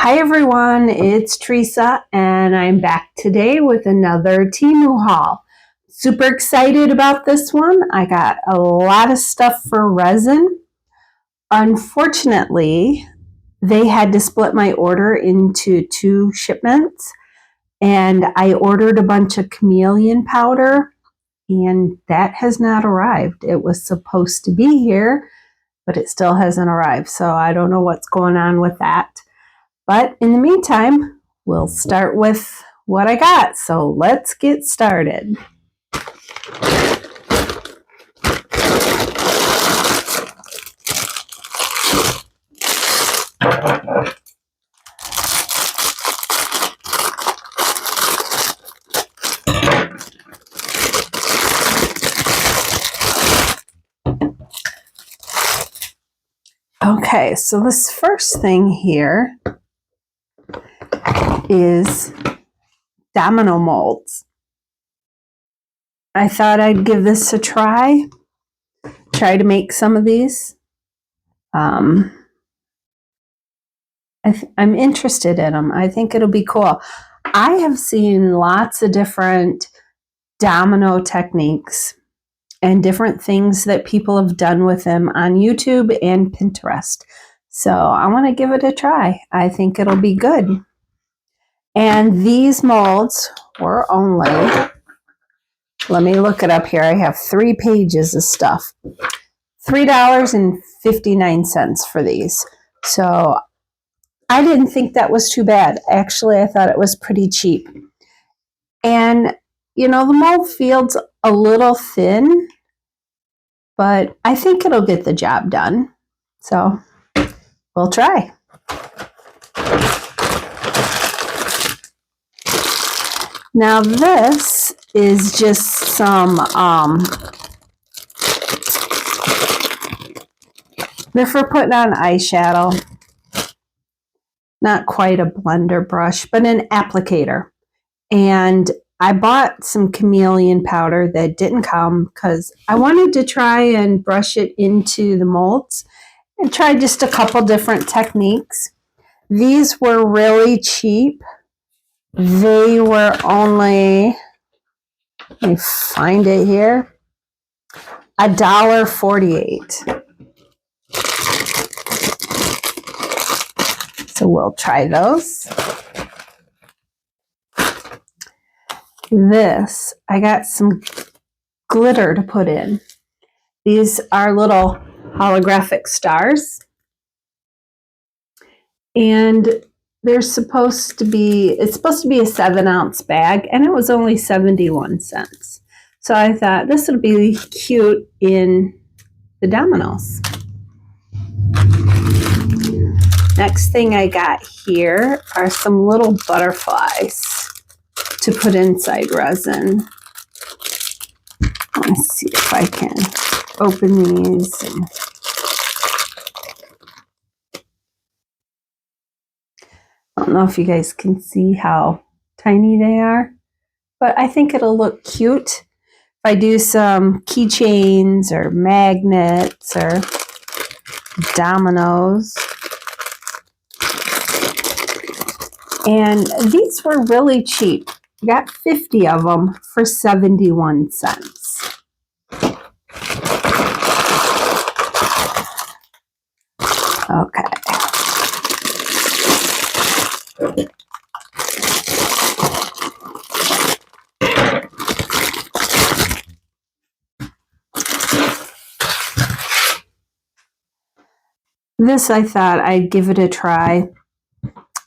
Hi everyone, it's Teresa and I'm back today with another Temu haul. Super excited about this one. I got a lot of stuff for resin. Unfortunately, they had to split my order into 2 shipments and I ordered a bunch of chameleon powder and that has not arrived. It was supposed to be here, but it still hasn't arrived. So I don't know what's going on with that. But in the meantime, we'll start with what I got. So let's get started. Okay, so this first thing here is Domino Molds. I thought I'd give this a try to make some of these. I'm interested in them. I think it'll be cool. I have seen lots of different domino techniques and different things that people have done with them on YouTube and Pinterest. So I want to give it a try. I think it'll be good. And these molds were only, let me look it up here. I have 3 pages of stuff. $3.59 for these. So I didn't think that was too bad. Actually, I thought it was pretty cheap. And, you know, the mold feels a little thin, but I think it'll get the job done. So we'll try. Now this is just some, they're for putting on eyeshadow. Not quite a blender brush, but an applicator. And I bought some chameleon powder that didn't come because I wanted to try and brush it into the molds and try just a couple different techniques. These were really cheap. They were only, let me find it here, $1.48. So we'll try those. This, I got some glitter to put in. These are little holographic stars. And they're supposed to be, it's supposed to be a 7-ounce bag, and it was only 71 cents. So I thought this would be cute in the dominoes. Next thing I got here are some little butterflies to put inside resin. Let's see if I can open these. I don't know if you guys can see how tiny they are, but I think it'll look cute if I do some keychains or magnets or dominoes. And these were really cheap. I got 50 of them for 71 cents. Okay. This, I thought I'd give it a try.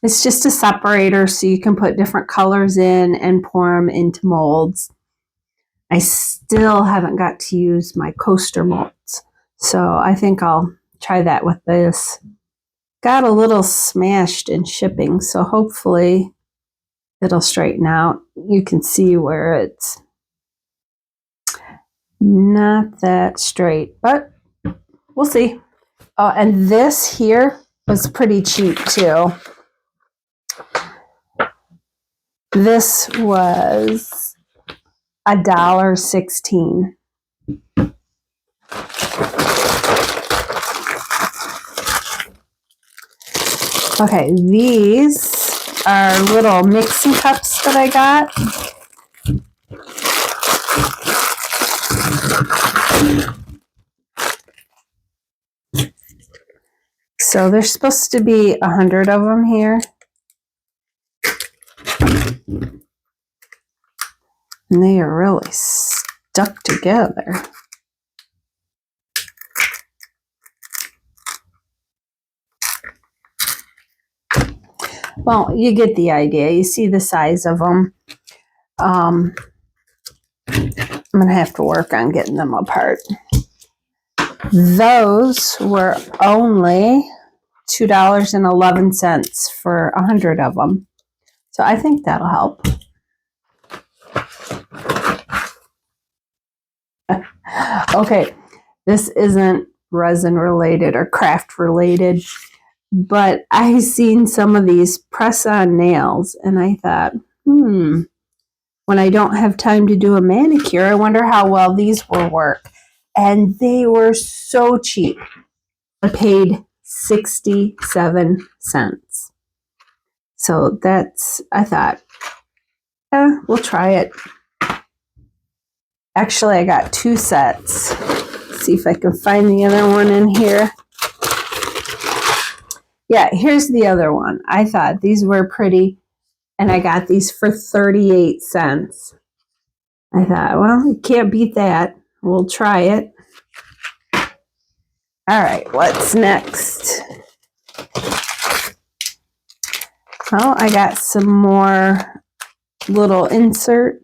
It's just a separator so you can put different colors in and pour them into molds. I still haven't got to use my coaster molds, so I think I'll try that with this. Got a little smashed in shipping, so hopefully it'll straighten out. You can see where it's not that straight, but we'll see. Oh, and this here was pretty cheap too. This was $1.16. Okay, these are little Mixie Cups that I got. So there's supposed to be 100 of them here. And they are really stuck together. Well, you get the idea. You see the size of them. I'm going to have to work on getting them apart. Those were only $2.11 for 100 of them. So I think that'll help. Okay, this isn't resin related or craft related, but I seen some of these press-on nails and I thought, when I don't have time to do a manicure, I wonder how well these will work. And they were so cheap. I paid 67 cents. So I thought, we'll try it. Actually, I got 2 sets. Let's see if I can find the other one in here. Yeah, here's the other one. I thought these were pretty, and I got these for 38 cents. I thought, well, you can't beat that. We'll try it. All right, what's next? Well, I got some more little inserts.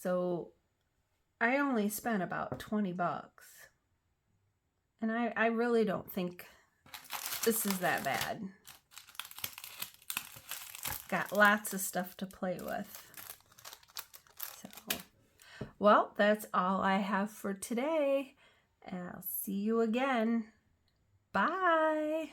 So I only spent about 20 bucks. And I really don't think this is that bad. got lots of stuff to play with. So, well, that's all I have for today. I'll see you again. Bye.